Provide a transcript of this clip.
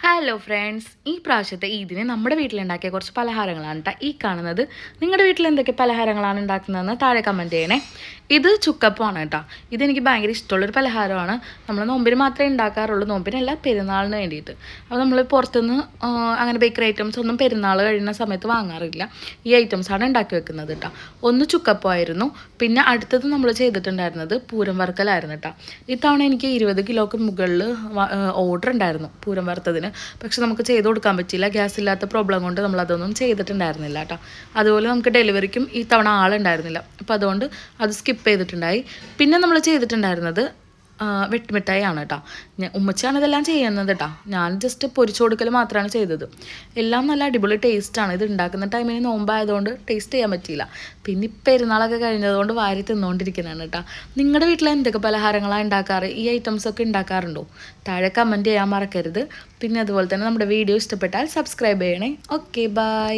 Hello friends, ഈ പ്രാവശ്യത്തെ ഈദിന് നമ്മുടെ വീട്ടിലുണ്ടാക്കിയ കുറച്ച് പലഹാരങ്ങളാണ് കേട്ടോ ഈ കാണുന്നത്. നിങ്ങളുടെ വീട്ടിൽ എന്തൊക്കെ പലഹാരങ്ങളാണ് ഉണ്ടാക്കുന്നതെന്ന് താഴെ കമൻറ്റ് ചെയ്യണേ. ഇത് ചുക്കപ്പമാണ് കേട്ടോ. ഇതെനിക്ക് ഭയങ്കര ഇഷ്ടമുള്ളൊരു പലഹാരമാണ്. നമ്മൾ നോമ്പിന് മാത്രമേ ഉണ്ടാക്കാറുള്ളൂ, നോമ്പിനല്ല പെരുന്നാളിന് വേണ്ടിയിട്ട്. അപ്പോൾ നമ്മൾ പുറത്തുനിന്ന് അങ്ങനെ ബേക്കറി ഐറ്റംസ് ഒന്നും പെരുന്നാൾ കഴിയുന്ന സമയത്ത് വാങ്ങാറില്ല. ഈ ഐറ്റംസാണ് ഉണ്ടാക്കി വെക്കുന്നത് കേട്ടോ. ഒന്ന് ചുക്കപ്പമായിരുന്നു, പിന്നെ അടുത്തത് നമ്മൾ ചെയ്തിട്ടുണ്ടായിരുന്നത് പൂരം വറുക്കലായിരുന്നു കേട്ടോ. ഇത്തവണ എനിക്ക് 20 കിലോക്ക് മുകളിൽ ഓർഡർ ഉണ്ടായിരുന്നു പൂരം വറുത്തതിന്. പക്ഷെ നമുക്ക് ചെയ്ത് കൊടുക്കാൻ പറ്റിയില്ല, ഗ്യാസ് ഇല്ലാത്ത പ്രോബ്ലം കൊണ്ട് നമ്മളതൊന്നും ചെയ്തിട്ടുണ്ടായിരുന്നില്ല കേട്ടോ. അതുപോലെ നമുക്ക് ഡെലിവറിക്കും ഈ തവണ ആളുണ്ടായിരുന്നില്ല, അപ്പോൾ അതുകൊണ്ട് അത് സ്കിപ്പ് ചെയ്തിട്ടുണ്ടായി. പിന്നെ നമ്മൾ ചെയ്തിട്ടുണ്ടായിരുന്നത് വെട്ടുമിഠായി ആണ് കേട്ടോ. ഉമ്മച്ചാണ് ഇതെല്ലാം ചെയ്യുന്നത് കേട്ടോ. ഞാൻ ജസ്റ്റ് പൊരിച്ചു കൊടുക്കൽ മാത്രമാണ് ചെയ്തത്. എല്ലാം നല്ല അടിപൊളി ടേസ്റ്റാണ്. ഇത് ഉണ്ടാക്കുന്ന ടൈമിന് നോമ്പായതുകൊണ്ട് ടേസ്റ്റ് ചെയ്യാൻ പറ്റിയില്ല. പിന്നെ പെരുന്നാളൊക്കെ കഴിഞ്ഞതുകൊണ്ട് വാരി തിന്നുകൊണ്ടിരിക്കുന്നതാണ് കേട്ടോ. നിങ്ങളുടെ വീട്ടിൽ എന്തൊക്കെ പലഹാരങ്ങളാണ് ഉണ്ടാക്കാറ്? ഈ ഐറ്റംസൊക്കെ ഉണ്ടാക്കാറുണ്ടോ? താഴെ കമൻറ്റ് ചെയ്യാൻ മറക്കരുത്. പിന്നെ അതുപോലെ തന്നെ നമ്മുടെ വീഡിയോ ഇഷ്ടപ്പെട്ടാൽ സബ്സ്ക്രൈബ് ചെയ്യണേ. Okay, by.